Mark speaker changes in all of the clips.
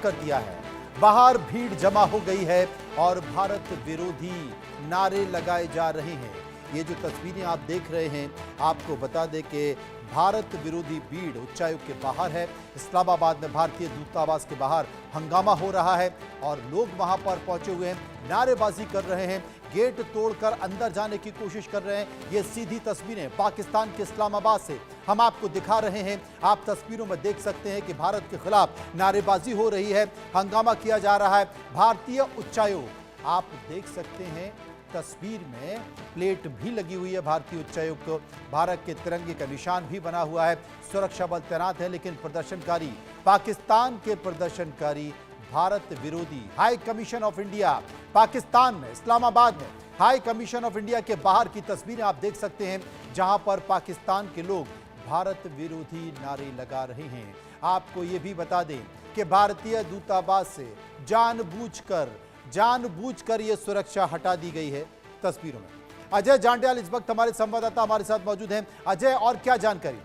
Speaker 1: कर दिया है। बाहर भीड़ जमा हो गई है और भारत विरोधी नारे लगाए जा रहे हैं। ये जो तस्वीरें आप देख रहे हैं, आपको बता दें कि भारत विरोधी भीड़ उच्चायुक्त के बाहर है। इस्लामाबाद में भारतीय दूतावास के बाहर हंगामा हो रहा है और लोग वहां पर पहुंचे हुए हैं, नारेबाजी कर रहे हैं, गेट तोड़कर अंदर जाने की कोशिश कर रहे हैं। ये सीधी तस्वीरें पाकिस्तान के इस्लामाबाद से हम आपको दिखा रहे हैं। आप तस्वीरों में देख सकते हैं कि भारत के खिलाफ नारेबाजी हो रही है, हंगामा किया जा रहा है। भारतीय उच्चायोग आप देख सकते हैं, तस्वीर में प्लेट भी लगी हुई है भारतीय उच्चायुक्त। भारत के तिरंगे का निशान भी बना हुआ है। सुरक्षा बल तैनात है, लेकिन प्रदर्शनकारी, पाकिस्तान के प्रदर्शनकारी भारत विरोधी high commission of India Pakistan में, इस्लामाबाद में हाई कमीशन ऑफ इंडिया के बाहर की तस्वीरें आप देख सकते हैं, जहां पर पाकिस्तान के लोग भारत विरोधी नारे लगा रहे हैं। आपको यह भी बता दें कि भारतीय दूतावास से जानबूझकर यह सुरक्षा हटा दी गई है। तस्वीरों में अजय जांड्याल इस वक्त हमारे संवाददाता हमारे साथ मौजूद हैं। अजय, और क्या जानकारी?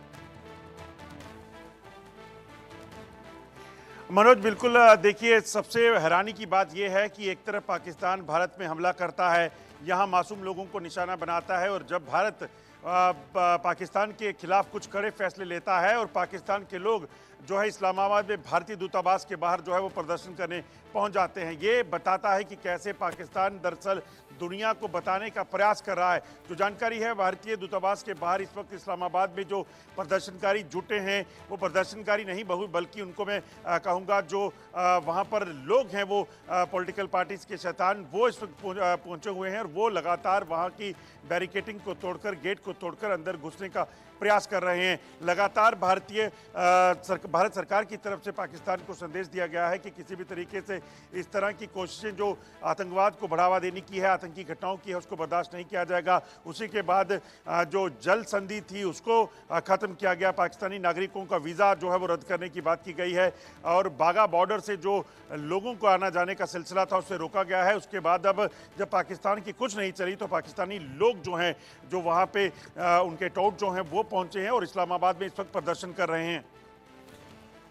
Speaker 2: मनोज, बिल्कुल देखिए, सबसे हैरानी की बात यह है कि एक तरफ पाकिस्तान भारत में हमला करता है, यहाँ मासूम लोगों को निशाना बनाता है, और जब भारत पाकिस्तान के खिलाफ कुछ कड़े फैसले लेता है और पाकिस्तान के लोग जो है इस्लामाबाद में भारतीय दूतावास के बाहर जो है वो प्रदर्शन करने पहुंच जाते हैं। ये बताता है कि कैसे पाकिस्तान दरअसल दुनिया को बताने का प्रयास कर रहा है। जो जानकारी है, भारतीय दूतावास के बाहर इस वक्त इस्लामाबाद में जो प्रदर्शनकारी जुटे हैं, वो प्रदर्शनकारी नहीं बल्कि उनको मैं कहूँगा जो वहाँ पर लोग हैं, वो पॉलिटिकल पार्टीज के शैतान, वो इस वक्त पहुँचे हुए हैं और वो लगातार वहाँ की बैरिकेटिंग को तोड़कर, गेट को तोड़कर अंदर घुसने का प्रयास कर रहे हैं। लगातार भारत सरकार की तरफ से पाकिस्तान को संदेश दिया गया है कि किसी भी तरीके से इस तरह की कोशिशें जो आतंकवाद को बढ़ावा देने की है, आतंकी घटनाओं की है, उसको बर्दाश्त नहीं किया जाएगा। उसी के बाद जो जल संधि थी उसको खत्म किया गया। पाकिस्तानी नागरिकों का वीज़ा जो है वो रद्द करने की बात की गई है और बागा बॉर्डर से जो लोगों को आना जाने का सिलसिला था उसे रोका गया है। उसके बाद अब जब पाकिस्तान की कुछ नहीं चली तो पाकिस्तानी लोग जो हैं, जो वहाँ पे उनके टॉट जो हैं वो पहुंचे हैं और इस्लामाबाद में इस वक्त प्रदर्शन कर रहे हैं।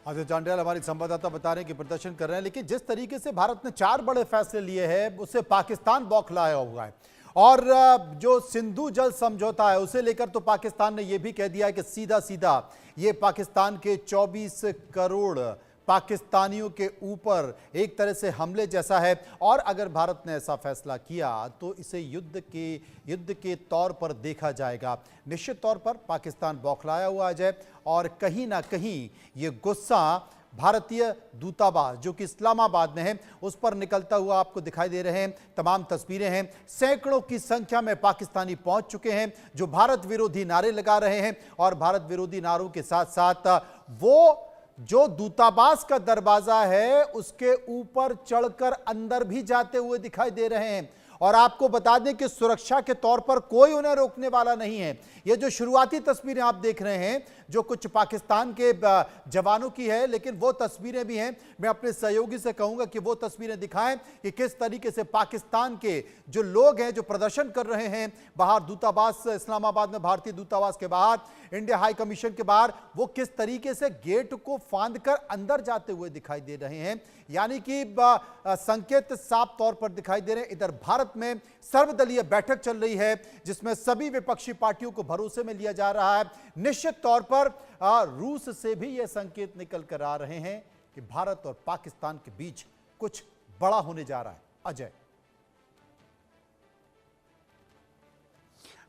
Speaker 1: अजय जांड्याल हमारे संवाददाता बता रहे हैं कि प्रदर्शन कर रहे हैं, लेकिन जिस तरीके से भारत ने 4 बड़े फैसले लिए हैं उससे पाकिस्तान बौखलाया हुआ है। और जो सिंधु जल समझौता है उसे लेकर तो पाकिस्तान ने यह भी कह दिया है कि सीधा सीधा ये पाकिस्तान के 24 करोड़ पाकिस्तानियों के ऊपर एक तरह से हमले जैसा है। और अगर भारत ने ऐसा फैसला किया तो इसे युद्ध के तौर पर देखा जाएगा। निश्चित तौर पर पाकिस्तान बौखलाया हुआ है और कहीं ना कहीं ये गुस्सा भारतीय दूतावास जो कि इस्लामाबाद में है उस पर निकलता हुआ आपको दिखाई दे रहे हैं। तमाम तस्वीरें हैं, सैकड़ों की संख्या में पाकिस्तानी पहुंच चुके हैं जो भारत विरोधी नारे लगा रहे हैं और भारत विरोधी नारों के साथ साथ वो जो दूतावास का दरवाजा है उसके ऊपर चढ़कर अंदर भी जाते हुए दिखाई दे रहे हैं। और आपको बता दें कि सुरक्षा के तौर पर कोई उन्हें रोकने वाला नहीं है। ये जो शुरुआती तस्वीरें आप देख रहे हैं जो कुछ पाकिस्तान के जवानों की है, लेकिन वो तस्वीरें भी हैं। मैं अपने सहयोगी से कहूंगा कि वो तस्वीरें दिखाएं कि किस तरीके से पाकिस्तान के जो लोग हैं जो प्रदर्शन कर रहे हैं बाहर दूतावास, इस्लामाबाद में भारतीय दूतावास के बाहर, इंडिया हाई कमीशन के बाहर, वो किस तरीके से गेट को फांदकर अंदर जाते हुए दिखाई दे रहे हैं। यानी कि संकेत साफ तौर पर दिखाई दे रहे हैं। इधर भारत में सर्वदलीय बैठक चल रही है जिसमें सभी विपक्षी पार्टियों को भरोसे में लिया जा रहा है। निश्चित तौर पर रूस से भी यह संकेत निकल कर आ रहे हैं कि भारत और पाकिस्तान के बीच कुछ बड़ा होने जा रहा है। अजय,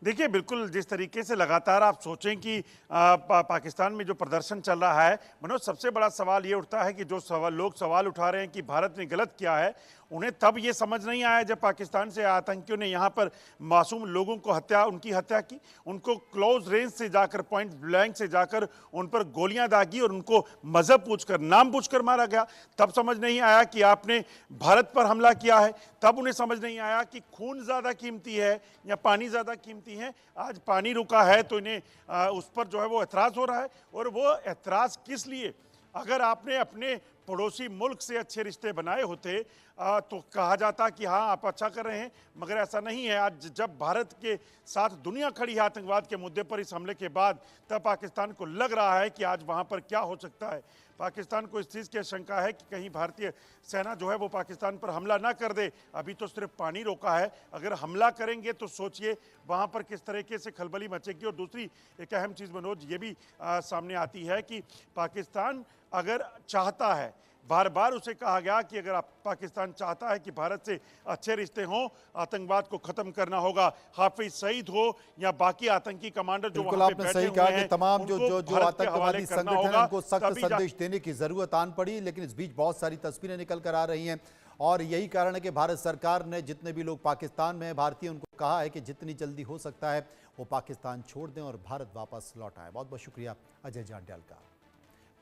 Speaker 2: देखिए, बिल्कुल जिस तरीके से लगातार आप सोचें कि पाकिस्तान में जो प्रदर्शन चल रहा है, मनोज, सबसे बड़ा सवाल ये उठता है कि जो लोग सवाल उठा रहे हैं कि भारत ने गलत किया है, उन्हें तब ये समझ नहीं आया जब पाकिस्तान से आतंकियों ने यहाँ पर मासूम लोगों को उनकी हत्या की, उनको क्लोज रेंज से जाकर, पॉइंट ब्लैंक से जाकर उन पर गोलियां दागी और उनको मजहब पूछकर, नाम पूछकर मारा गया। तब समझ नहीं आया कि आपने भारत पर हमला किया है। तब उन्हें समझ नहीं आया कि खून ज़्यादा कीमती है या पानी ज़्यादा कीमती है। आज पानी रुका है तो इन्हें उस पर जो है वो एतराज़ हो रहा है। और वो एतराज़ किस लिए? अगर आपने अपने पड़ोसी मुल्क से अच्छे रिश्ते बनाए होते तो कहा जाता कि हाँ, आप अच्छा कर रहे हैं, मगर ऐसा नहीं है। आज जब भारत के साथ दुनिया खड़ी है आतंकवाद के मुद्दे पर इस हमले के बाद, तब पाकिस्तान को लग रहा है कि आज वहाँ पर क्या हो सकता है। पाकिस्तान को इस चीज़ की आशंका है कि कहीं भारतीय सेना जो है वो पाकिस्तान पर हमला ना कर दे। अभी तो सिर्फ पानी रोका है, अगर हमला करेंगे तो सोचिए वहाँ पर किस तरीके से खलबली मचेगी। और दूसरी एक अहम चीज़ मनोज ये भी सामने आती है कि पाकिस्तान अगर चाहता है, बार बार उसे कहा गया कि अगर पाकिस्तान चाहता है कि भारत से अच्छे रिश्ते हों, आतंकवाद को खत्म करना होगा, हाफिज सईद हो या बाकी आतंकी कमांडर जो वहां पे बैठे हुए हैं,
Speaker 1: तमाम जो
Speaker 2: उनको
Speaker 1: जो जो
Speaker 2: भारत के
Speaker 1: आतंकवादी
Speaker 2: हवाले करना
Speaker 1: संगठन हैं,
Speaker 2: होगा,
Speaker 1: उनको सख्त
Speaker 2: तभी
Speaker 1: संदेश देने की जरूरत आन पड़ी। लेकिन इस बीच बहुत सारी तस्वीरें निकल कर आ रही हैं और यही कारण है कि भारत सरकार ने जितने भी लोग पाकिस्तान में हैं भारतीय, उनको कहा है कि जितनी जल्दी हो सकता है वो पाकिस्तान छोड़ दें और भारत वापस लौट आए। बहुत बहुत शुक्रिया अजय जांड्याल का।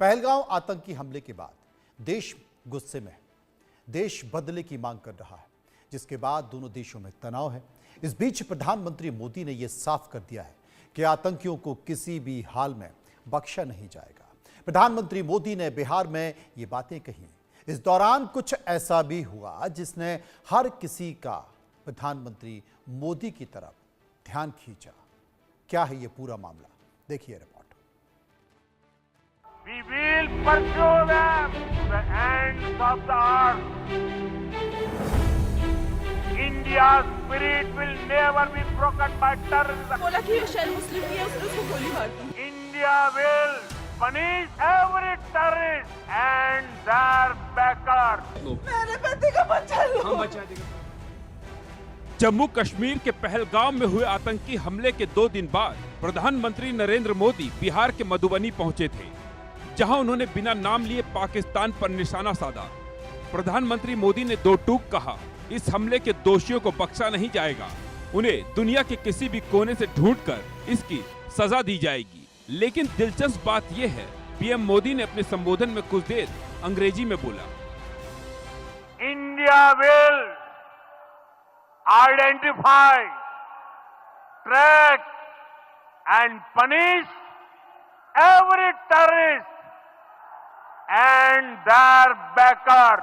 Speaker 1: पहलगांव आतंकी हमले के बाद देश गुस्से में है, देश बदले की मांग कर रहा है, जिसके बाद दोनों देशों में तनाव है। इस बीच प्रधानमंत्री मोदी ने यह साफ कर दिया है कि आतंकियों को किसी भी हाल में बख्शा नहीं जाएगा। प्रधानमंत्री मोदी ने बिहार में ये बातें कही। इस दौरान कुछ ऐसा भी हुआ जिसने हर किसी का प्रधानमंत्री मोदी की तरफ ध्यान खींचा। क्या है ये पूरा मामला, देखिए report.
Speaker 3: We will pursue them to the ends of the earth. India's spirit will never be broken by terrorism.
Speaker 4: बोला कि ये शायद मुस्लिम ही है, उसने उसको गोली मार दी।
Speaker 3: India will punish every terrorist and their backers.
Speaker 4: मेरे बेटे का बच्चा लो।
Speaker 5: हम बचा देंगे। जम्मू कश्मीर के पहलगाम में हुए आतंकी हमले के 2 दिन बाद प्रधानमंत्री नरेंद्र मोदी बिहार के मधुबनी पहुंचे थे, जहां उन्होंने बिना नाम लिए पाकिस्तान पर निशाना साधा। प्रधानमंत्री मोदी ने 2 टूक कहा, इस हमले के दोषियों को बख्शा नहीं जाएगा, उन्हें दुनिया के किसी भी कोने से ढूंढकर इसकी सजा दी जाएगी। लेकिन दिलचस्प बात यह है, पीएम मोदी ने अपने संबोधन में कुछ देर अंग्रेजी में बोला।
Speaker 3: India will identify, track and punish every terrorist and their backers.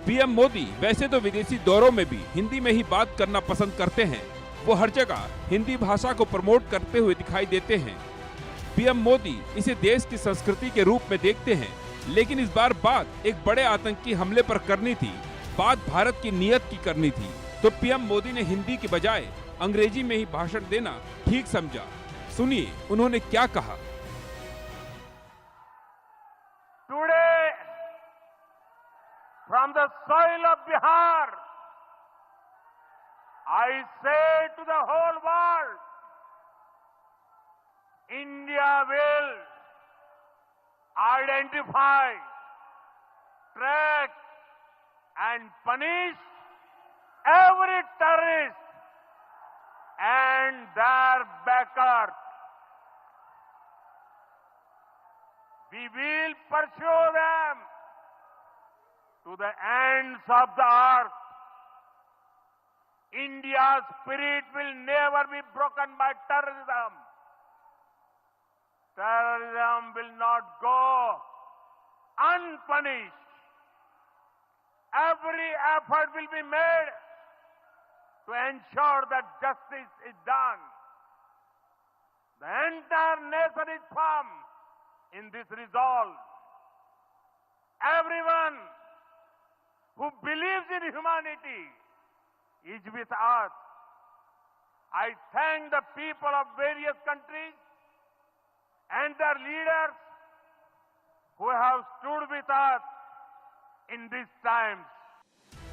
Speaker 5: PM Modi वैसे तो विदेशी दौरों में भी हिंदी में ही बात करना पसंद करते हैं। वो हर जगह हिंदी भाषा को प्रमोट करते हुए दिखाई देते हैं। पीएम मोदी इसे देश की संस्कृति के रूप में देखते हैं। लेकिन इस बार बात एक बड़े आतंकी हमले पर करनी थी, बात भारत की नीयत की करनी थी, तो पीएम मोदी ने हिंदी के बजाय अंग्रेजी में ही भाषण देना ठीक समझा। सुनिए उन्होंने क्या कहा।
Speaker 3: Today, from the soil of Bihar, I say to the whole world, India will identify, track and punish every terrorist and their backers. We will pursue them to the ends of the earth. India's spirit will never be broken by terrorism. Terrorism will not go unpunished. Every effort will be made to ensure that justice is done. The entire nation is firm in this resolve. Everyone who believes in humanity is with us. I thank the people of various countries and their leaders who have stood with us in these times.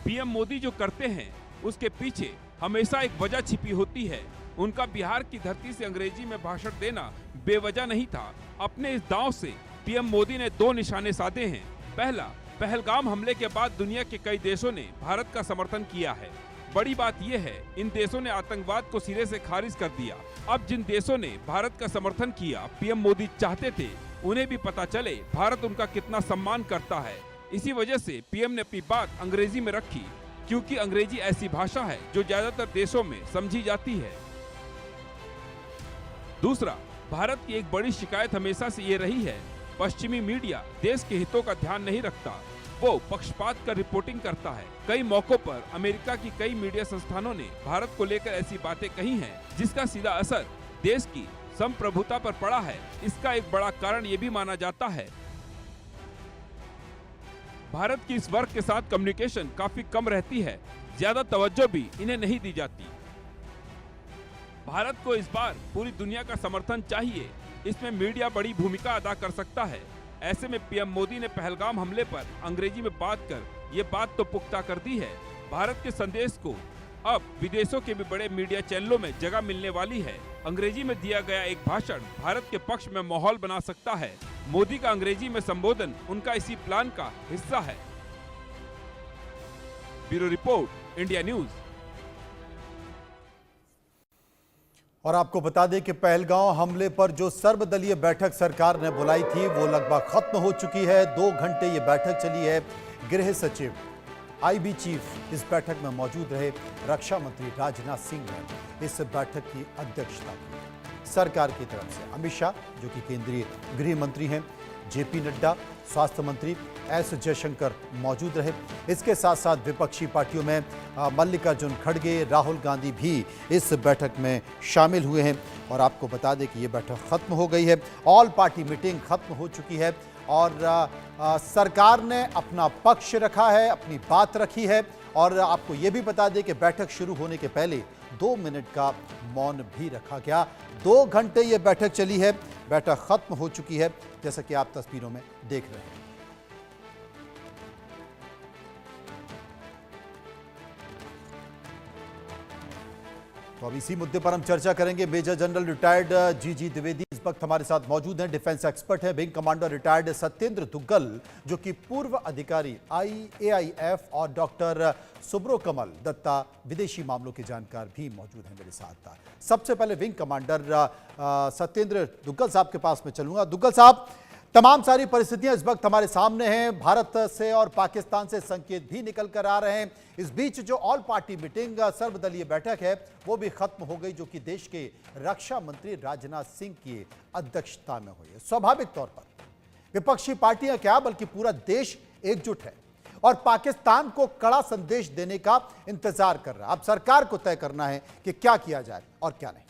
Speaker 5: PM Modi जो करते हैं उसके पीछे हमेशा एक वजह छिपी होती है। उनका बिहार की धरती से अंग्रेजी में भाषण देना बेवजह नहीं था। अपने इस दांव से पीएम मोदी ने 2 निशाने साधे हैं। पहला, पहलगाम हमले के बाद दुनिया के कई देशों ने भारत का समर्थन किया है। बड़ी बात यह है, इन देशों ने आतंकवाद को सिरे से खारिज कर दिया। अब जिन देशों ने भारत का समर्थन किया, पीएम मोदी चाहते थे उन्हें भी पता चले भारत उनका कितना सम्मान करता है। इसी वजह से पीएम ने अपनी बात अंग्रेजी में रखी, क्योंकि अंग्रेजी ऐसी भाषा है जो ज्यादातर देशों में समझी जाती है। दूसरा, भारत की एक बड़ी शिकायत हमेशा से ये रही है, पश्चिमी मीडिया देश के हितों का ध्यान नहीं रखता, वो पक्षपात कर रिपोर्टिंग करता है। कई मौकों पर अमेरिका की कई मीडिया संस्थानों ने भारत को लेकर ऐसी बातें कही हैं, जिसका सीधा असर देश की संप्रभुता पर पड़ा है। इसका एक बड़ा कारण ये भी माना जाता है भारत की इस वर्ग के साथ कम्युनिकेशन काफी कम रहती है, ज्यादा तवज्जो भी इन्हें नहीं दी जाती। भारत को इस बार पूरी दुनिया का समर्थन चाहिए, इसमें मीडिया बड़ी भूमिका अदा कर सकता है। ऐसे में पीएम मोदी ने पहलगाम हमले पर अंग्रेजी में बात कर ये बात तो पुख्ता कर दी है। भारत के संदेश को अब विदेशों के भी बड़े मीडिया चैनलों में जगह मिलने वाली है। अंग्रेजी में दिया गया एक भाषण भारत के पक्ष में माहौल बना सकता है। मोदी का अंग्रेजी में संबोधन उनका इसी प्लान का हिस्सा है। Bureau report, India news.
Speaker 1: और आपको बता दें कि पहलगांव हमले पर जो सर्वदलीय बैठक सरकार ने बुलाई थी वो लगभग खत्म हो चुकी है। 2 घंटे ये बैठक चली है। गृह सचिव, आईबी चीफ इस बैठक में मौजूद रहे। रक्षा मंत्री राजनाथ सिंह ने इस बैठक की अध्यक्षता की। सरकार की तरफ से अमित शाह जो कि केंद्रीय गृह मंत्री हैं, जेपी नड्डा, स्वास्थ्य मंत्री एस जयशंकर मौजूद रहे। इसके साथ साथ विपक्षी पार्टियों में मल्लिकार्जुन खड़गे, राहुल गांधी भी इस बैठक में शामिल हुए हैं। और आपको बता दें कि ये बैठक खत्म हो गई है। ऑल पार्टी मीटिंग खत्म हो चुकी है और सरकार ने अपना पक्ष रखा है, अपनी बात रखी है। और आपको ये भी बता दें कि बैठक शुरू होने के पहले 2 मिनट का मौन भी रखा गया। 2 घंटे ये बैठक चली है। बैठक खत्म हो चुकी है, जैसा कि आप तस्वीरों में देख रहे हैं। तो अब इसी मुद्दे पर हम चर्चा करेंगे। मेजर जनरल रिटायर्ड जीजी द्विवेदी इस वक्त हमारे साथ मौजूद हैं। डिफेंस एक्सपर्ट है, wing commander retired Satyendra Duggal जो कि पूर्व अधिकारी AIF और डॉक्टर सुब्रो कमल दत्ता विदेशी मामलों के जानकार भी मौजूद हैं मेरे साथ। सबसे पहले विंग कमांडर सत्येंद्र दुग्गल साहब के पास में चलूंगा। दुग्गल साहब, तमाम सारी परिस्थितियां इस वक्त हमारे सामने हैं। भारत से और पाकिस्तान से संकेत भी निकल कर आ रहे हैं। इस बीच जो ऑल पार्टी मीटिंग सर्वदलीय बैठक है वो भी खत्म हो गई, जो कि देश के रक्षा मंत्री राजनाथ सिंह की अध्यक्षता में हुई है। स्वाभाविक तौर पर विपक्षी पार्टियां क्या बल्कि पूरा देश एकजुट है और पाकिस्तान को कड़ा संदेश देने का इंतजार कर रहा है। अब सरकार को तय करना है कि क्या किया जाए और क्या नहीं।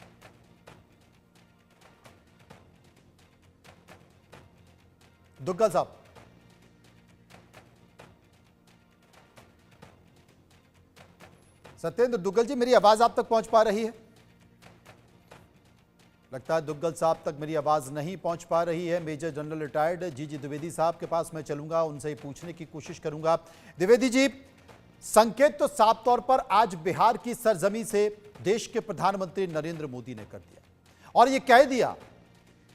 Speaker 1: दुग्गल साहब, सत्येंद्र दुग्गल जी, मेरी आवाज आप तक पहुंच पा रही है? लगता है दुग्गल साहब तक मेरी आवाज नहीं पहुंच पा रही है। मेजर जनरल रिटायर्ड जीजी द्विवेदी साहब के पास मैं चलूंगा, उनसे ही पूछने की कोशिश करूंगा। द्विवेदी जी, संकेत तो साफ तौर पर आज बिहार की सरजमी से देश के प्रधानमंत्री नरेंद्र मोदी ने कर दिया और यह कह दिया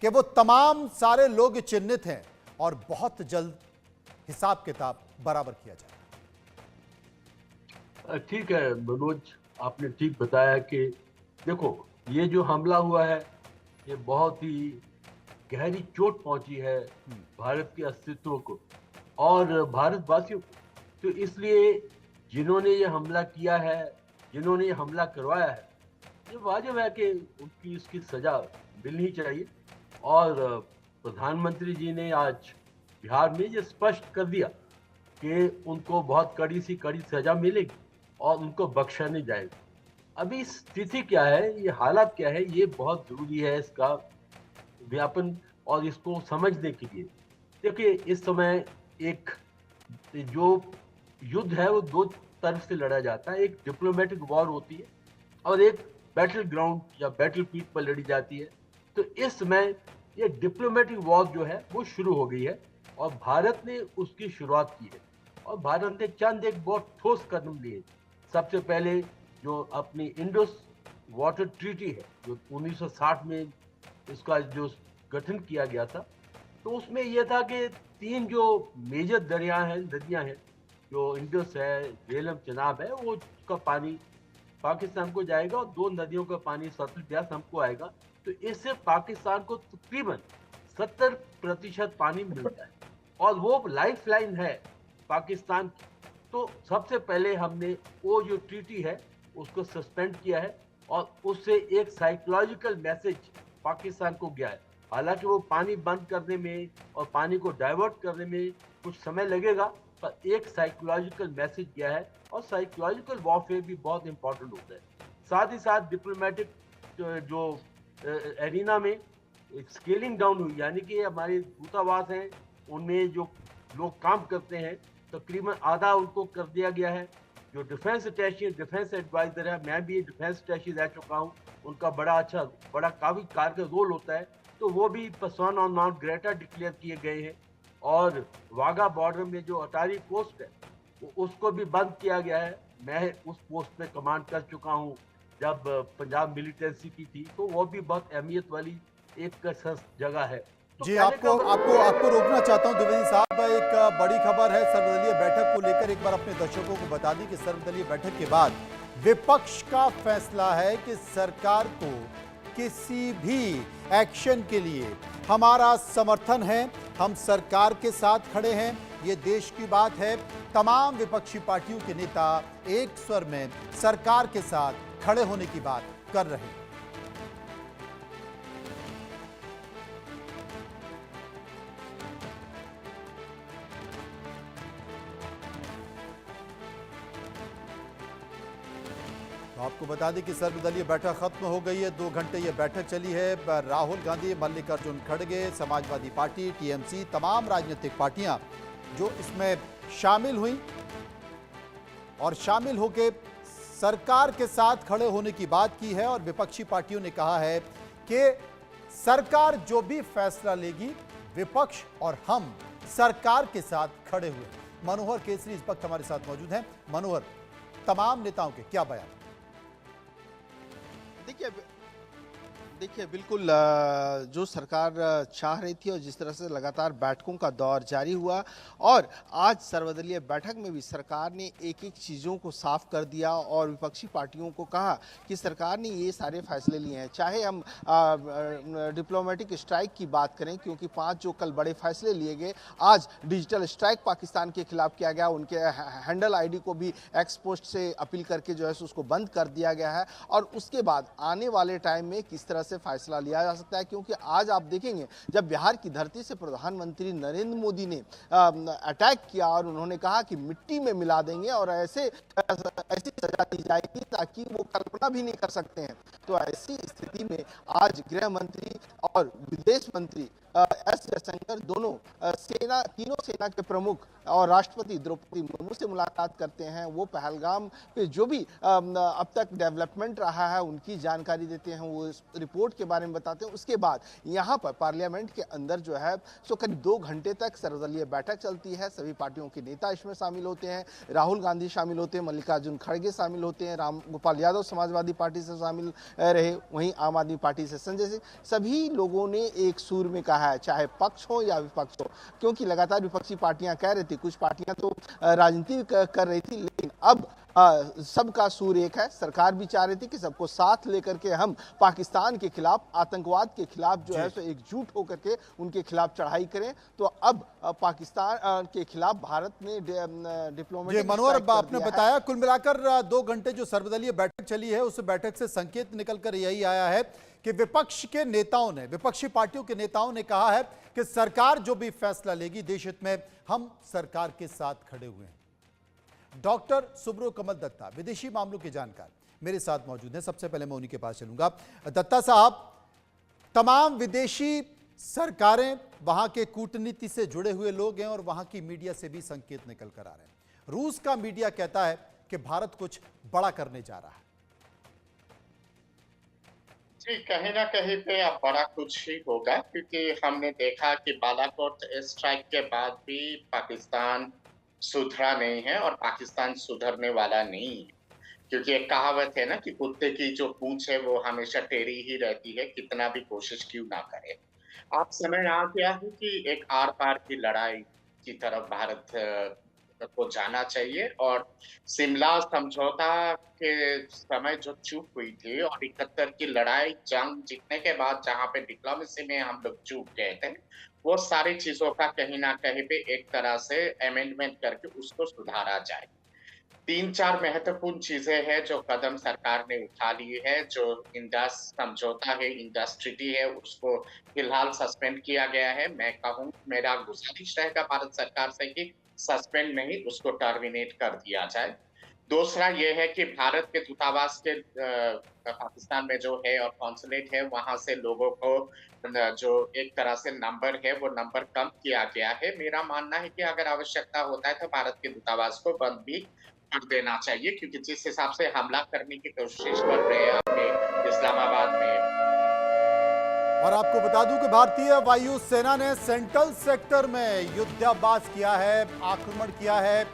Speaker 1: कि वो तमाम सारे लोग चिन्हित हैं और बहुत जल्द हिसाब किताब बराबर किया जाए।
Speaker 6: ठीक है मनोज, आपने ठीक बताया कि देखो ये जो हमला हुआ है ये बहुत ही गहरी चोट पहुंची है भारत के अस्तित्व को और भारतवासियों को। तो इसलिए जिन्होंने ये हमला किया है, जिन्होंने ये हमला करवाया है, ये वाजिब है कि उनकी इसकी सजा मिलनी चाहिए। और प्रधानमंत्री जी ने आज बिहार में ये स्पष्ट कर दिया कि उनको बहुत कड़ी सी कड़ी सजा मिलेगी और उनको बख्शा नहीं जाएगा। अभी स्थिति क्या है, ये हालात क्या है, ये बहुत जरूरी है इसका व्यापन और इसको समझने के लिए। देखिए इस समय एक जो युद्ध है वो 2 तरफ से लड़ा जाता है। एक डिप्लोमेटिक वॉर होती है और एक बैटल ग्राउंड या बैटल फील्ड पर लड़ी जाती है। तो इस समय ये डिप्लोमेटिक वॉर जो है वो शुरू हो गई है और भारत ने उसकी शुरुआत की है और भारत ने चंद एक बहुत ठोस कदम लिए। सबसे पहले जो अपनी इंडस वाटर ट्रीटी है जो 1960 में इसका जो गठन किया गया था, तो उसमें यह था कि 3 जो मेजर नदियां हैं जो इंडस है, झेलम, चनाब है, वो उसका पानी पाकिस्तान को जाएगा और 2 नदियों का पानी सतलुज ब्यास हमको आएगा। तो इससे पाकिस्तान को तकरीबन 70% पानी मिलता है और वो लाइफ लाइन है पाकिस्तान की। तो सबसे पहले हमने वो जो ट्रीटी है उसको सस्पेंड किया है और उससे एक साइकोलॉजिकल मैसेज पाकिस्तान को गया है। हालांकि वो पानी बंद करने में और पानी को डाइवर्ट करने में कुछ समय लगेगा, पर एक साइकोलॉजिकल मैसेज गया है और साइकोलॉजिकल वॉरफेयर भी बहुत इंपॉर्टेंट होता है। साथ ही साथ डिप्लोमेटिक जो एरिना में स्केलिंग डाउन हुई, यानी कि हमारे दूतावास हैं उनमें जो लोग काम करते हैं तकरीबन आधा उनको कर दिया गया है। जो डिफेंस अटैची, डिफेंस एडवाइजर है, मैं भी डिफेंस अटैची रह चुका हूँ, उनका बड़ा काफी कारगर रोल होता है, तो वो भी पर्सोना नॉन ग्रेटा डिक्लेयर किए गए हैं। और वाघा बॉर्डर में जो अटारी पोस्ट है उसको भी बंद किया गया है। मैं उस पोस्ट पे कमांड कर चुका हूँ जब पंजाब मिलिटेंसी की थी, तो वो भी बहुत अहमियत वाली एक जगह है। तो
Speaker 1: जी,
Speaker 6: कहने का
Speaker 1: आपको
Speaker 6: मतलब
Speaker 1: आपको आपको रोकना चाहता हूं द्विवेदी साहब। एक बड़ी खबर है सर्वदलीय बैठक को लेकर। एक बार अपने दर्शकों को बता दें कि सर्वदलीय बैठक के बाद विपक्ष का फैसला है कि सरकार को किसी भी एक्शन के लिए हमारा समर्थन है, हम सरकार के साथ खड़े हैं, ये देश की बात है। तमाम विपक्षी पार्टियों के नेता एक स्वर में सरकार के साथ खड़े होने की बात कर रहे हैं। तो आपको बता दें कि सर्वदलीय बैठक खत्म हो गई है। 2 घंटे ये बैठक चली है। राहुल गांधी, मल्लिकार्जुन खड़गे, समाजवादी पार्टी, टीएमसी, तमाम राजनीतिक पार्टियां जो इसमें शामिल हुई और शामिल होकर सरकार के साथ खड़े होने की बात की है। और विपक्षी पार्टियों ने कहा है कि सरकार जो भी फैसला लेगी, विपक्ष और हम सरकार के साथ खड़े हुए। मनोहर केसरी इस वक्त हमारे साथ मौजूद हैं। मनोहर, तमाम नेताओं के क्या बयान?
Speaker 7: देखिए बिल्कुल जो सरकार चाह रही थी और जिस तरह से लगातार बैठकों का दौर जारी हुआ और आज सर्वदलीय बैठक में भी सरकार ने एक एक चीज़ों को साफ कर दिया और विपक्षी पार्टियों को कहा कि सरकार ने ये सारे फैसले लिए हैं। चाहे हम डिप्लोमेटिक स्ट्राइक की बात करें, क्योंकि 5 जो कल बड़े फैसले लिए गए, आज डिजिटल स्ट्राइक पाकिस्तान के खिलाफ किया गया, उनके हैंडल आईडी को भी एक्स पोस्ट से अपील करके जो है उसको बंद कर दिया गया है। और उसके बाद आने वाले टाइम में किस तरह से फैसला लिया जा सकता है, क्योंकि आज आप देखेंगे जब बिहार की धरती से प्रधानमंत्री नरेंद्र मोदी ने अटैक किया और उन्होंने कहा कि मिट्टी में मिला देंगे और ऐसी सजा दी जाएगी ताकि वो कल्पना भी नहीं कर सकते हैं। तो ऐसी स्थिति में आज गृह मंत्री और विदेश मंत्री एस जयशंकर दोनों तीनों सेना के प्रमुख और राष्ट्रपति द्रौपदी मुर्मू से मुलाकात करते हैं। वो पहलगाम पे जो भी अब तक डेवलपमेंट रहा है उनकी जानकारी देते हैं, वो इस रिपोर्ट के बारे में बताते हैं। उसके बाद यहाँ पर पार्लियामेंट के अंदर जो है सो करीब 2 घंटे तक सर्वदलीय बैठक चलती है। सभी पार्टियों के नेता इसमें शामिल होते हैं। राहुल गांधी शामिल होते हैं, मल्लिकार्जुन खड़गे शामिल होते हैं, राम गोपाल यादव समाजवादी पार्टी से शामिल रहे, वहीं आम आदमी पार्टी से संजय सिंह। सभी लोगों ने एक सुर में कहा है, चाहे पक्ष हो या विपक्ष हो, क्योंकि लगातार विपक्षी पार्टियां कह रही थी, कुछ पार्टियां तो राजनीति कर रही थी, लेकिन अब सबका सूर एक है। सरकार भी चाह रही थी कि सबको साथ लेकर के हम पाकिस्तान के खिलाफ, आतंकवाद के खिलाफ जो है सो एकजुट होकर के उनके खिलाफ चढ़ाई करें। तो अब पाकिस्तान के खिलाफ भारत ने डिप्लोमेटिक
Speaker 1: मनोहर, आपने बताया कुल मिलाकर 2 घंटे जो सर्वदलीय बैठक चली है, उस बैठक से संकेत निकलकर यही आया है कि विपक्ष के नेताओं ने, विपक्षी पार्टियों के नेताओं ने कहा है कि सरकार जो भी फैसला लेगी देश हित में, हम सरकार के साथ खड़े हुए हैं। डॉक्टर सुब्रो कमल दत्ता, विदेशी मामलों के जानकार, मेरे साथ मौजूद हैं। सबसे पहले मैं उन्हीं के पास चलूंगा। दत्ता साहब, तमाम विदेशी सरकारें वहां के कूटनीति से जुड़े हुए लोग हैं और वहां की मीडिया से भी संकेत निकल कर आ रहे हैं। रूस का मीडिया कहता है कि भारत कुछ बड़ा करने जा रहा है।
Speaker 8: जी, कहीं ना कहीं पे अब बड़ा कुछ ही होगा, क्योंकि हमने देखा कि बालाकोट स्ट्राइक के बाद भी पाकिस्तान सुधरा नहीं है और पाकिस्तान सुधरने वाला नहीं है। क्योंकि एक कहावत है ना कि कुत्ते की जो पूंछ है वो हमेशा टेढ़ी ही रहती है, कितना भी कोशिश क्यों ना करे। अब समय आ गया है कि एक आर पार की लड़ाई की तरफ भारत को जाना चाहिए। और शिमला समझौता के समय जो चूक हुई थी और 71 की लड़ाई जंग जीतने के बाद जहां पे डिप्लोमेसी में हम लोग चूक गए थे, वो सारी चीजों का कहीं ना कहीं पे एक तरह से अमेंडमेंट करके उसको सुधारा जाए। 3-4 महत्वपूर्ण चीजें हैं जो कदम सरकार ने उठा लिए है। जो इंडस समझौता है, इंडस ट्रीटी है, उसको फिलहाल सस्पेंड किया गया है। मैं कहूँ, मेरा गुजारिश रहेगा भारत सरकार से कि सस्पेंड नहीं, उसको टर्मिनेट कर दिया जाए। दूसरा ये है कि भारत के दूतावास के पाकिस्तान में जो है और कॉन्सुलेट है वहां से लोगों को जो एक तरह से नंबर है वो नंबर कम किया गया है। मेरा मानना है कि अगर आवश्यकता होता है तो भारत के दूतावास को बंद भी कर देना चाहिए, क्योंकि जिस हिसाब से हमला करने की कोशिश कर रहे हैं अपने इस्लामाबाद में।
Speaker 1: और आपको बता दूं कि भारतीय वायु सेना ने सेंट्रल सेक्टर में युद्धाभ्यास किया है, आक्रमण किया है।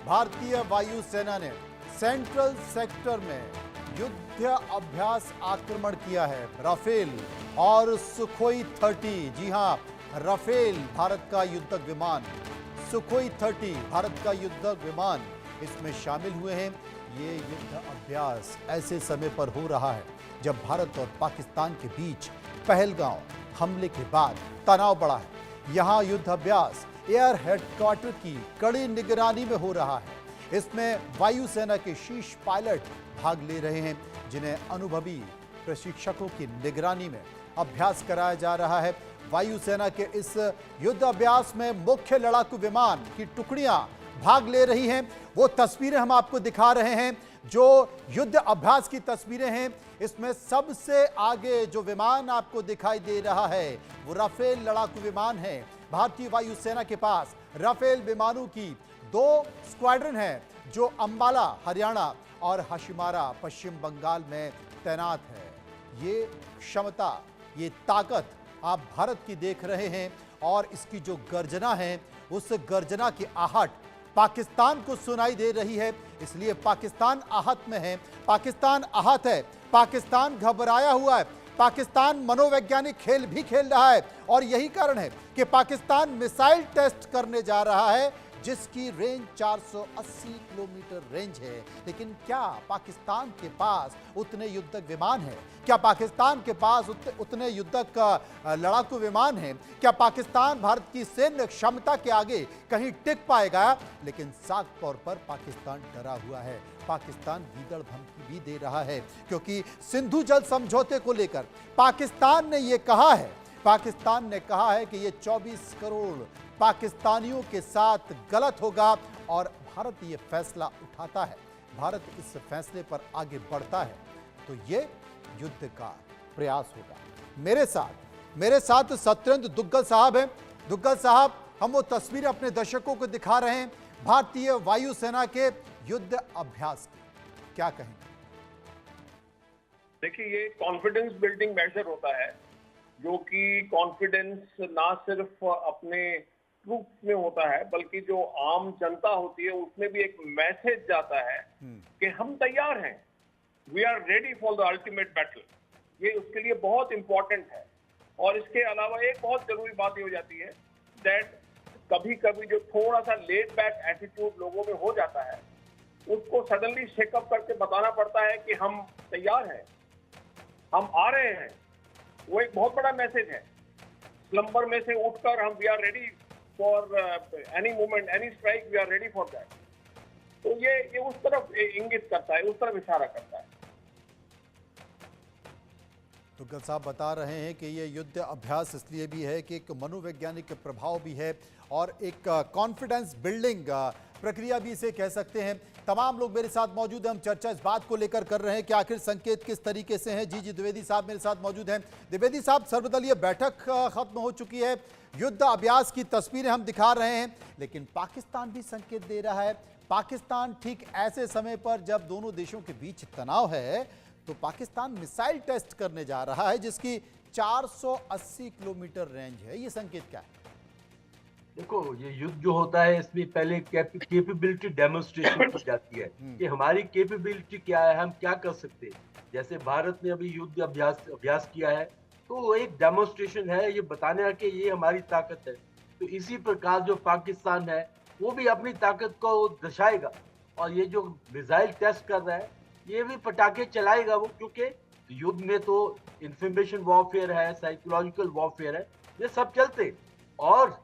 Speaker 1: भारतीय वायु सेना ने सेंट्रल सेक्टर में युद्ध अभ्यास आक्रमण किया है। राफेल और सुखोई 30, जी हां, राफेल भारत का युद्धक विमान, सुखोई 30 भारत का युद्धक विमान इसमें शामिल हुए हैं। ये युद्ध अभ्यास ऐसे समय पर हो रहा है जब भारत और पाकिस्तान के बीच पहलगांव हमले के बाद तनाव बढ़ा है। यहां युद्ध अभ्यास एयर हेडक्वार्टर की कड़ी निगरानी में हो रहा है। इसमें वायुसेना के शीर्ष पायलट भाग ले रहे हैं, जिन्हें अनुभवी प्रशिक्षकों की निगरानी में अभ्यास कराया जा रहा है। वायुसेना के इस युद्ध अभ्यास में मुख्य लड़ाकू विमान की टुकड़ियां भाग ले रही हैं। वो तस्वीरें हम आपको दिखा रहे हैं जो युद्ध अभ्यास की तस्वीरें हैं। इसमें सबसे आगे जो विमान आपको दिखाई दे रहा है वो राफेल लड़ाकू विमान है। भारतीय वायुसेना के पास राफेल विमानों की 2 स्क्वाड्रन है जो अंबाला हरियाणा और हाशिमारा पश्चिम बंगाल में तैनात है। ये क्षमता, ये ताकत आप भारत की देख रहे हैं और इसकी जो गर्जना है उस गर्जना की आहट पाकिस्तान को सुनाई दे रही है। इसलिए पाकिस्तान आहत में है, पाकिस्तान आहत है, पाकिस्तान घबराया हुआ है, पाकिस्तान मनोवैज्ञानिक खेल भी खेल रहा है। और यही कारण है कि पाकिस्तान मिसाइल टेस्ट करने जा रहा है जिसकी रेंज 480 किलोमीटर रेंज है। लेकिन क्या पाकिस्तान के पास उतने युद्धक विमान हैं? क्या पाकिस्तान के पास उतने युद्धक लड़ाकू विमान हैं? क्या पाकिस्तान भारत की सैन्य क्षमता के आगे कहीं टिक पाएगा? लेकिन साफ तौर पर पाकिस्तान डरा हुआ है। पाकिस्तान गीदड़ धमकी भी दे रहा है, क्योंकि सिंधु जल समझौते को लेकर पाकिस्तान ने यह कहा है, पाकिस्तान ने कहा है कि यह 24 करोड़ पाकिस्तानियों के साथ गलत होगा और भारत ये फैसला उठाता है, भारत इस फैसले पर आगे बढ़ता है तो ये युद्ध का प्रयास होगा। मेरे साथ सत्येंद्र दुग्गल साहब हैं। दुग्गल साहब, हम वो तस्वीरें अपने दर्शकों को दिखा रहे हैं भारतीय वायुसेना के युद्ध अभ्यास की, क्या कहेंगे?
Speaker 9: देखिए, ये कॉन्फिडेंस बिल्डिंग मेजर होता है, जो कि कॉन्फिडेंस ना सिर्फ अपने ट्रूप्स में होता है बल्कि जो आम जनता होती है उसमें भी एक मैसेज जाता है कि हम तैयार हैं, we are ready for the ultimate battle. ये उसके लिए बहुत इंपॉर्टेंट है। और इसके अलावा एक बहुत जरूरी बात ये हो जाती है दैट कभी कभी जो थोड़ा सा लेट बैक एटीट्यूड लोगों में हो जाता है उसको सडनली शेकअप करके बताना पड़ता है कि हम तैयार हैं, हम आ रहे हैं। वो एक बहुत बड़ा मैसेज है। स्लंबर में से उठकर हम we are ready for any movement, any strike, we are ready for that. तो ये उस तरफ इंगित करता है, उस तरफ इशारा करता है।
Speaker 1: दुग्गल साहब बता रहे हैं कि ये युद्ध अभ्यास इसलिए भी है कि एक मनोवैज्ञानिक प्रभाव भी है और एक कॉन्फिडेंस बिल्डिंग प्रक्रिया भी इसे कह सकते हैं। तमाम लोग मेरे साथ मौजूद हैं। हम चर्चा इस बात को लेकर कर रहे हैं कि आखिर संकेत किस तरीके से हैं। जी द्विवेदी साहब मेरे साथ मौजूद हैं। द्विवेदी साहब, सर्वदलीय बैठक खत्म हो चुकी है, युद्ध अभ्यास की तस्वीरें हम दिखा रहे हैं, लेकिन पाकिस्तान भी संकेत दे रहा है। पाकिस्तान ठीक ऐसे समय पर जब दोनों देशों के बीच तनाव है तो पाकिस्तान मिसाइल टेस्ट करने जा रहा है जिसकी 480 किलोमीटर रेंज है। ये संकेत क्या है?
Speaker 6: देखो, ये युद्ध जो होता है इसमें पहले कैपेबिलिटी डेमोन्स्ट्रेशन की जाती है कि हमारी कैपेबिलिटी क्या है, हम क्या कर सकते हैं। जैसे भारत ने अभी युद्ध अभ्यास किया है तो वो एक डेमोन्स्ट्रेशन है, ये बताने कि ये हमारी ताकत है। तो इसी प्रकार जो पाकिस्तान है वो भी अपनी ताकत को दर्शाएगा और ये जो मिसाइल टेस्ट कर रहा है ये भी पटाखे चलाएगा वो, क्योंकि युद्ध में तो इंफॉर्मेशन वॉरफेयर है, साइकोलॉजिकल वॉरफेयर है, ये सब चलते। और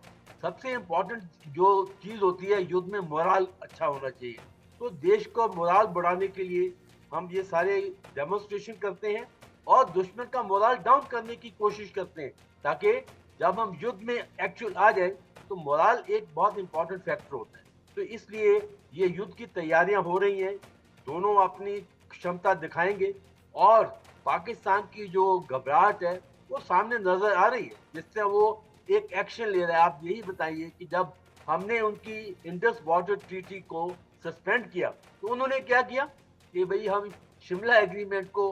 Speaker 6: सबसे इम्पोर्टेंट जो चीज होती है युद्ध में मोराल अच्छा होना चाहिए। तो देश को मोराल बढ़ाने के लिए हम ये सारे डेमोन्स्ट्रेशन करते हैं और दुश्मन का मोराल डाउन करने की कोशिश करते हैं, ताकि जब हम युद्ध में एक्चुअल आ जाए तो मोराल एक बहुत इंपॉर्टेंट फैक्टर होता है। तो इसलिए ये युद्ध की तैयारियां हो रही हैं, दोनों अपनी क्षमता दिखाएंगे और पाकिस्तान की जो घबराहट है वो सामने नजर आ रही है, जिससे वो एक एक्शन ले रहा है। आप यही बताइए कि जब हमने उनकी इंडस वाटर ट्रीटी को सस्पेंड किया तो उन्होंने क्या किया कि भाई हम शिमला एग्रीमेंट को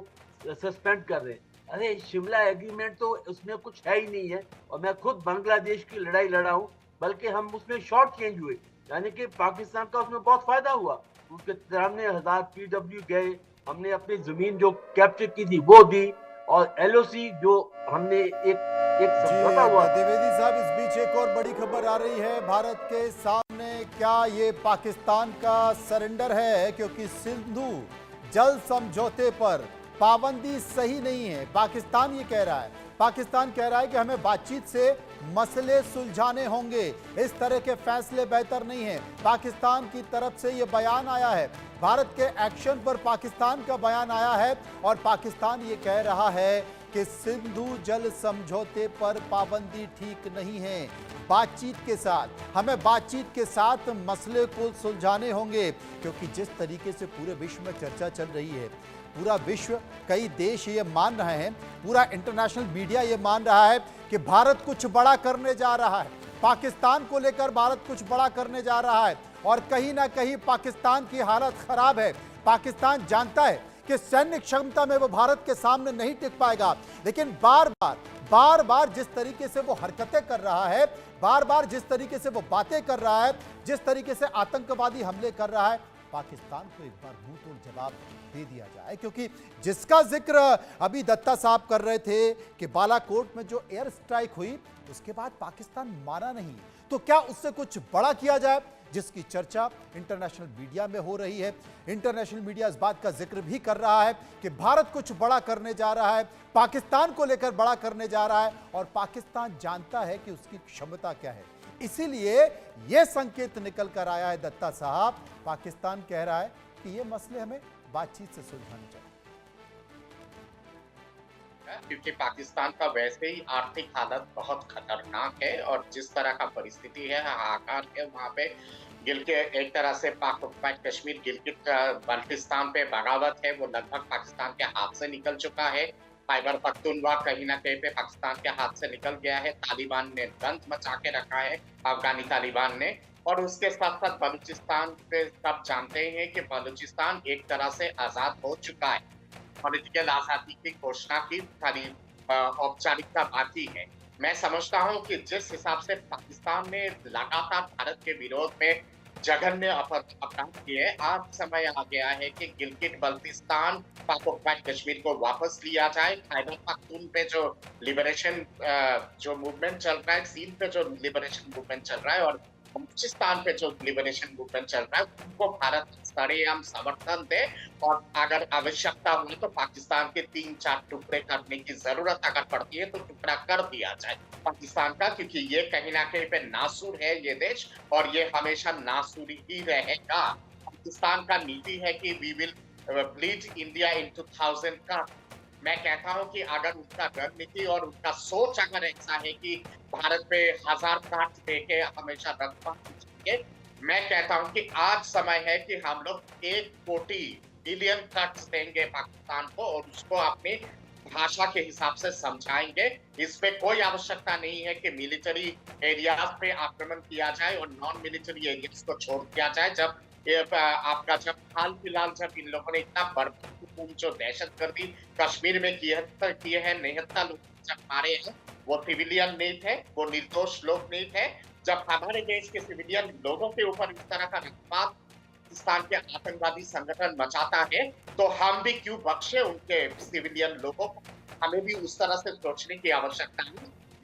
Speaker 6: सस्पेंड कर रहे हैं। अरे शिमला एग्रीमेंट तो उसमें कुछ है ही नहीं है, और मैं खुद बांग्लादेश की लड़ाई लड़ा हूँ, बल्कि हम उसमें शॉर्ट चेंज हुए, यानी कि पाकिस्तान का उसमें बहुत फायदा हुआ। उसके सामने 1000 PW गए, हमने अपनी जमीन जो कैप्चर की थी वो दी, और LOC जो हमने एक समझौता हुआ।
Speaker 1: द्विवेदी साहब, इस बीच एक और बड़ी खबर आ रही है भारत के सामने। क्या ये पाकिस्तान का सरेंडर है? क्योंकि सिंधु जल समझौते पर पाबंदी सही नहीं है, पाकिस्तान ये कह रहा है। पाकिस्तान कह रहा है कि हमें बातचीत से मसले सुलझाने होंगे, इस तरह के फैसले बेहतर नहीं है। पाकिस्तान की तरफ से यह बयान आया है, भारत के एक्शन पर पाकिस्तान का बयान आया है, और पाकिस्तान ये कह रहा है कि सिंधु जल समझौते पर पाबंदी ठीक नहीं है। बातचीत के साथ, हमें बातचीत के साथ मसले को सुलझाने होंगे, क्योंकि जिस तरीके से पूरे विश्व में चर्चा चल रही है, पूरा विश्व, कई देश ये मान रहे हैं, पूरा इंटरनेशनल मीडिया ये मान रहा है कि भारत कुछ बड़ा करने जा रहा है, पाकिस्तान को लेकर भारत कुछ बड़ा करने जा रहा है, और कहीं ना कहीं पाकिस्तान की हालत खराब है। पाकिस्तान जानता है कि सैन्य क्षमता में वो भारत के सामने नहीं टिक पाएगा, लेकिन बार बार जिस तरीके से वो हरकतें कर रहा है, बार बार जिस तरीके से वो बातें कर रहा है, जिस तरीके से आतंकवादी हमले कर रहा है, पाकिस्तान को एक बार मुंह तोड़ जवाब दे दिया जाए। क्योंकि जिसका जिक्र अभी दत्ता साहब कर रहे थे कि बालाकोट में जो एयर स्ट्राइक हुई, उसके बाद पाकिस्तान माना नहीं, तो क्या उससे कुछ बड़ा किया जाए, जिसकी चर्चा इंटरनेशनल मीडिया में हो रही है। इंटरनेशनल मीडिया इस बात का जिक्र भी कर रहा है कि भारत कुछ बड़ा करने जा रहा है, पाकिस्तान को लेकर बड़ा करने जा रहा है, और पाकिस्तान जानता है कि उसकी क्षमता क्या है। इसीलिए यह संकेत निकल कर आया है दत्ता साहब, पाकिस्तान कह रहा है कि ये मसले हमें बातचीत से सुलझाने चाहिए,
Speaker 8: क्योंकि पाकिस्तान का वैसे ही आर्थिक हालत बहुत खतरनाक है, और जिस तरह का परिस्थिति है, हाहाकार है वहाँ पे। गिलगित एक तरह से पाक कश्मीर, गिलगित बाल्टिस्तान पे बगावत है, वो लगभग पाकिस्तान के हाथ से निकल चुका है। खैबर पख्तूनख्वा कहीं ना कहीं पे पाकिस्तान के हाथ से निकल गया है। तालिबान ने गंद मचा के रखा है, अफगानी तालिबान ने। और उसके साथ साथ बलूचिस्तान पे सब जानते हैं कि बलूचिस्तान एक तरह से आजाद हो चुका है। पॉलिटिकल आजादी की घोषणा की खाली औपचारिकता बाकी है। मैं समझता हूं कि जिस हिसाब से पाकिस्तान ने लगातार भारत के विरोध में जघन्य अपराध किए, आज समय आ गया है कि गिलगित बल्तिस्तान, पाक कश्मीर को वापस लिया जाए। खैबर पख्तून पे जो लिबरेशन जो मूवमेंट चल रहा है, सीन पे जो लिबरेशन मूवमेंट चल रहा है, और बलूचिस्तान पे जो लिबरेशन मूवमेंट चल रहा है, उनको भारत सरेआम समर्थन दे, और अगर आवश्यकता हुई तो पाकिस्तान के 3-4 टुकड़े करने की जरूरत अगर पड़ती है तो टुकड़ा कर दिया जाए पाकिस्तान का, क्योंकि ये कहीं ना कहीं पे नासूर है ये देश, और ये हमेशा नासूरी ही रहेगा। पाकिस्तान का नीति है कि we will bleed India in 2000 का। मैं कहता हूं कि अगर उनका रणनीति और उनका सोच अगर ऐसा है कि भारत पे 1000 काट देके हमेशा रखवा, मैं कहता हूं कि आज समय है कि हम लोग 1 कोटि बिलियन कट्स देंगे पाकिस्तान को, और उसको अपनी भाषा के हिसाब से समझाएंगे। इस पे कोई आवश्यकता नहीं है कि मिलिट्री एरियाज पे आक्रमण किया जाए और नॉन मिलिट्री एरियाज को छोड़ दिया जाए। जब आपका जब हाल फिलहाल जब इन लोगों ने इतना बर्बाद जो दहशतगर्दी कश्मीर में किए हैं, 79 लोग जब मारे हैं, वो सिविलियन नहीं थे, वो निर्दोष लोग नहीं थे। जब हमारे देश के सिविलियन लोगों के ऊपर इस तरह का रक्तपात पाकिस्तान के आतंकवादी संगठन मचाता है, तो हम भी क्यों बख्शे उनके सिविलियन लोगों को? हमें भी उस तरह से सोचने की आवश्यकता है।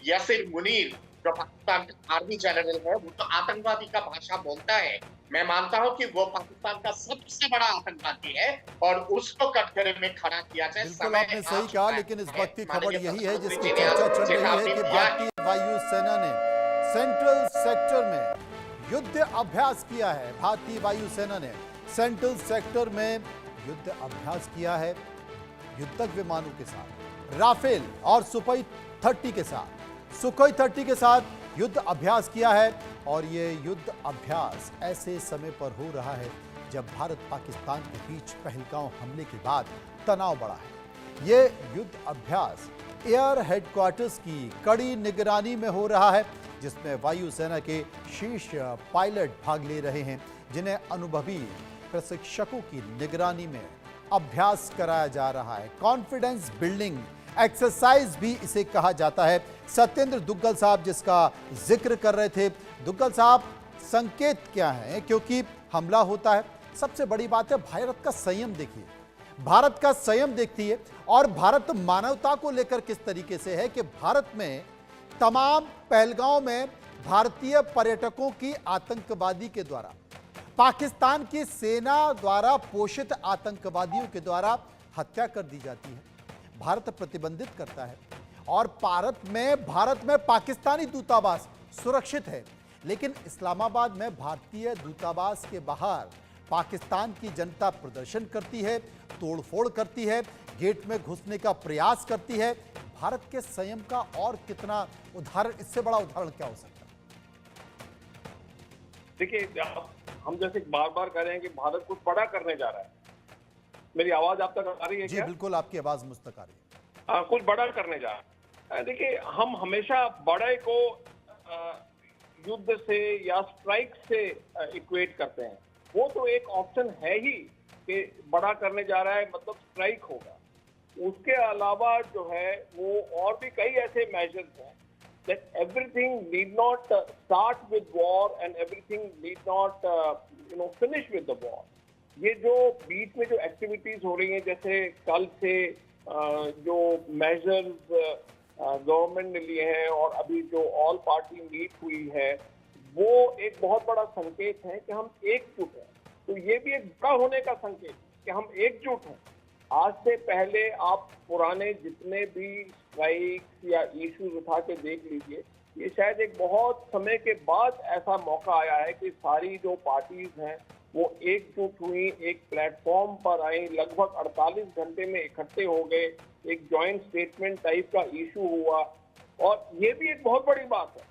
Speaker 8: यासिर मुनीर जो पाकिस्तान का आर्मी जनरल है, वो तो आतंकवादी का भाषा बोलता है। मैं मानता हूं कि वो पाकिस्तान का सबसे बड़ा आतंकवादी है, और उसको कटघरे में खड़ा किया जाए।
Speaker 1: बिल्कुल आपने सही कहा, लेकिन इस वक्त की खबर यही है जिसकी चर्चा चल रही है कि भारतीय वायुसेना ने सेंट्रल सेक्टर में युद्ध अभ्यास किया है। भारतीय वायुसेना ने सेंट्रल सेक्टर में युद्ध अभ्यास किया है, युद्धक विमानों के साथ, राफेल और सुखोई 30 के साथ युद्ध अभ्यास किया है। और ये युद्ध अभ्यास ऐसे समय पर हो रहा है जब भारत पाकिस्तान के बीच पहलगांव हमले के बाद तनाव बढ़ा है। ये युद्ध अभ्यास एयर हेडक्वार्टर्स की कड़ी निगरानी में हो रहा है, जिसमें वायुसेना के शीर्ष पायलट भाग ले रहे हैं, जिन्हें अनुभवी प्रशिक्षकों की निगरानी में अभ्यास कराया जा रहा है। कॉन्फिडेंस बिल्डिंग एक्सरसाइज भी इसे कहा जाता है। सत्येंद्र दुग्गल साहब जिसका जिक्र कर रहे थे, दुग्गल साहब संकेत क्या है, क्योंकि हमला होता है, सबसे बड़ी बात है भारत का संयम देखिए, भारत का संयम देखती है, और भारत मानवता को लेकर किस तरीके से है कि भारत में तमाम पहलगांव में भारतीय पर्यटकों की आतंकवादी के द्वारा, पाकिस्तान की सेना द्वारा पोषित आतंकवादियों के द्वारा हत्या कर दी जाती है। भारत प्रतिबंधित करता है और भारत में पाकिस्तानी दूतावास सुरक्षित है, लेकिन इस्लामाबाद में भारतीय दूतावास के बाहर पाकिस्तान की जनता प्रदर्शन करती है, तोड़फोड़ करती है, गेट में घुसने का प्रयास करती है। भारत के संयम का और कितना उदाहरण, इससे बड़ा उदाहरण क्या हो सकता है?
Speaker 9: देखिए, हम जैसे बार बार कह रहे हैं कि भारत कुछ बड़ा करने जा रहा है। मेरी आवाज आप तक आ रही है?
Speaker 1: जी
Speaker 9: क्या?
Speaker 1: बिल्कुल, आपकी आवाज मुझ तक आ रही है।
Speaker 9: कुछ बड़ा करने जा रहा है। देखिए, हम हमेशा बड़े को युद्ध से या स्ट्राइक से इक्वेट करते हैं। वो तो एक ऑप्शन है ही कि बड़ा करने जा रहा है मतलब स्ट्राइक होगा। उसके अलावा जो है वो और भी कई ऐसे मेजर्स हैं that everything need not start with war and everything need not finish with the war. ये जो बीच में जो एक्टिविटीज हो रही हैं, जैसे कल से जो मेजर्स गवर्नमेंट ने लिए हैं और अभी जो ऑल पार्टी मीट हुई है, वो एक बहुत बड़ा संकेत है कि हम एकजुट हैं। तो ये भी एक बड़ा होने का संकेत है कि हम एकजुट हैं। आज से पहले आप पुराने जितने भी स्ट्राइक्स या इश्यूज उठा के देख लीजिए, ये शायद एक बहुत समय के बाद ऐसा मौका आया है कि सारी जो पार्टीज हैं वो एकजुट हुई, एक प्लेटफॉर्म पर आई, लगभग 48 घंटे में इकट्ठे हो गए, एक जॉइंट स्टेटमेंट टाइप का इशू हुआ। और ये भी एक बहुत बड़ी बात है,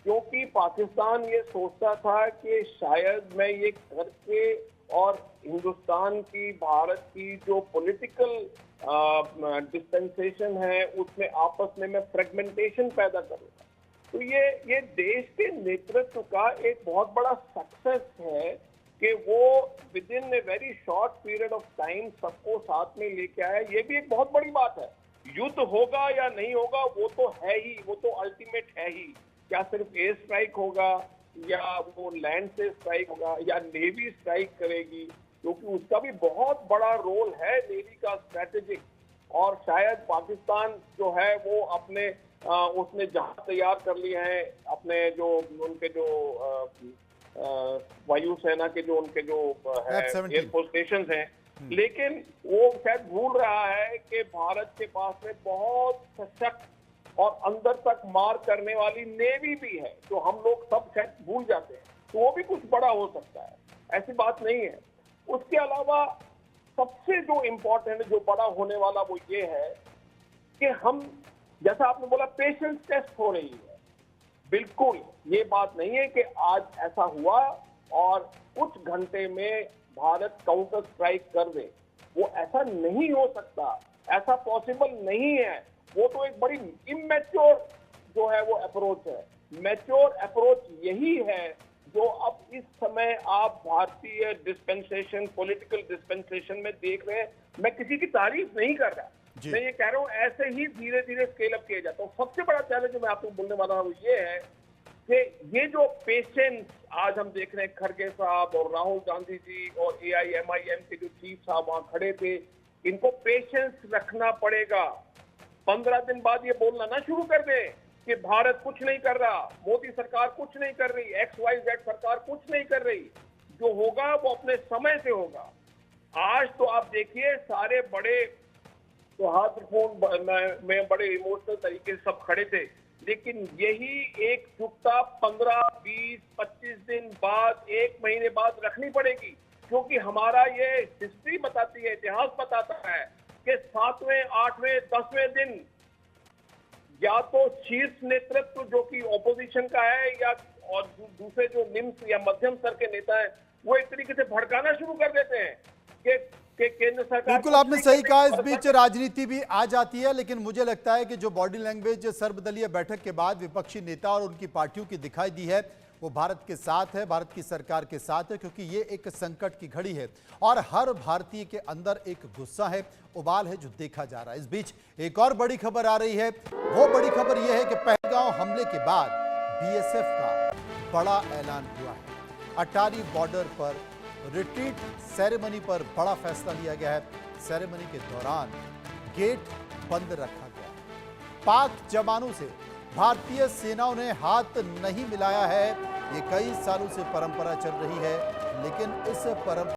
Speaker 9: क्योंकि पाकिस्तान ये सोचता था कि शायद मैं ये करके और हिंदुस्तान की, भारत की जो पॉलिटिकल डिस्पेंसेशन है उसमें आपस में मैं फ्रेगमेंटेशन पैदा करूंगा। तो ये देश के नेतृत्व का एक बहुत बड़ा सक्सेस है कि वो with in a very short period of time सबको साथ में लेके आया। ये भी एक बहुत बड़ी बात है। युद्ध होगा या नहीं होगा वो तो है ही, वो तो अल्टीमेट है ही। क्या सिर्फ एयर स्ट्राइक होगा या वो लैंड से स्ट्राइक होगा या नेवी स्ट्राइक करेगी, क्योंकि उसका भी बहुत बड़ा रोल है नेवी का स्ट्रेटेजिक। और शायद पाकिस्तान जो है वो अपने उसने जहाज तैयार कर लिए हैं, अपने जो उनके जो वायुसेना के जो उनके जो है एयरफोर्स स्टेशन हैं, लेकिन वो शायद भूल रहा है कि भारत के पास में बहुत सशक्त और अंदर तक मार करने वाली नेवी भी है, जो हम लोग सब शायद भूल जाते हैं। तो वो भी कुछ बड़ा हो सकता है, ऐसी बात नहीं है। उसके अलावा सबसे जो इम्पोर्टेंट, जो बड़ा होने वाला वो ये है कि हम, जैसा आपने बोला, पेशेंस टेस्ट हो रही है। बिल्कुल ये बात नहीं है कि आज ऐसा हुआ और कुछ घंटे में भारत काउंटर स्ट्राइक कर दे, वो ऐसा नहीं हो सकता, ऐसा पॉसिबल नहीं है। वो तो एक बड़ी इमेच्योर जो है वो अप्रोच है। मैच्योर अप्रोच यही है जो अब इस समय आप भारतीय डिस्पेंसेशन, पॉलिटिकल डिस्पेंसेशन में देख रहे हैं। मैं किसी की तारीफ नहीं कर रहा, मैं ये कह रहा हूँ ऐसे ही धीरे धीरे स्केल अप किया जाता है। सबसे बड़ा चैलेंज जो मैं आपको बोलने वाला हूँ ये है कि ये जो पेशेंस आज हम देख रहे हैं, खड़गे साहब और राहुल गांधी जी और AIMIM के जो चीफ साहब वहां खड़े थे, इनको पेशेंस रखना पड़ेगा। 15 दिन बाद ये बोलना ना शुरू कर दे कि भारत कुछ नहीं कर रहा, मोदी सरकार कुछ नहीं कर रही, XYZ सरकार कुछ नहीं कर रही। जो होगा वो अपने समय से होगा। आज तो आप देखिए सारे बड़े सौहार्दपूर्ण में बड़े इमोशनल तरीके से सब खड़े थे, लेकिन यही एकजुटता 15, 20, 25 दिन बाद, 1 महीने बाद रखनी पड़ेगी, क्योंकि हमारा ये हिस्ट्री बताती है, इतिहास बताता है कि 7वें, 8वें, 10वें दिन या तो शीर्ष नेतृत्व जो कि ऑपोजिशन का है या और दूसरे जो निम्न या मध्यम स्तर के नेता हैं, वो एक तरीके से भड़काना शुरू कर देते हैं कि कि केंद्र सरकार
Speaker 1: बिल्कुल आपने सही कहा। इस बीच राजनीति भी आ जाती है, लेकिन मुझे लगता है कि जो बॉडी लैंग्वेज सर्वदलीय बैठक के बाद विपक्षी नेता और उनकी पार्टियों की दिखाई दी है, वो भारत के साथ है, भारत की सरकार के साथ है, क्योंकि ये एक संकट की घड़ी है और हर भारतीय के अंदर एक गुस्सा है, उबाल है, जो देखा जा रहा है। इस बीच एक और बड़ी खबर आ रही है। वो बड़ी खबर यह है कि पहलगांव हमले के बाद बीएसएफ का बड़ा ऐलान हुआ है। अटारी बॉर्डर पर रिट्रीट सेरेमनी पर बड़ा फैसला लिया गया है। सेरेमनी के दौरान गेट बंद रखा गया। पाक जवानों से भारतीय सेनाओं ने हाथ नहीं मिलाया है। ये कई सालों से परंपरा चल रही है, लेकिन इस परंपरा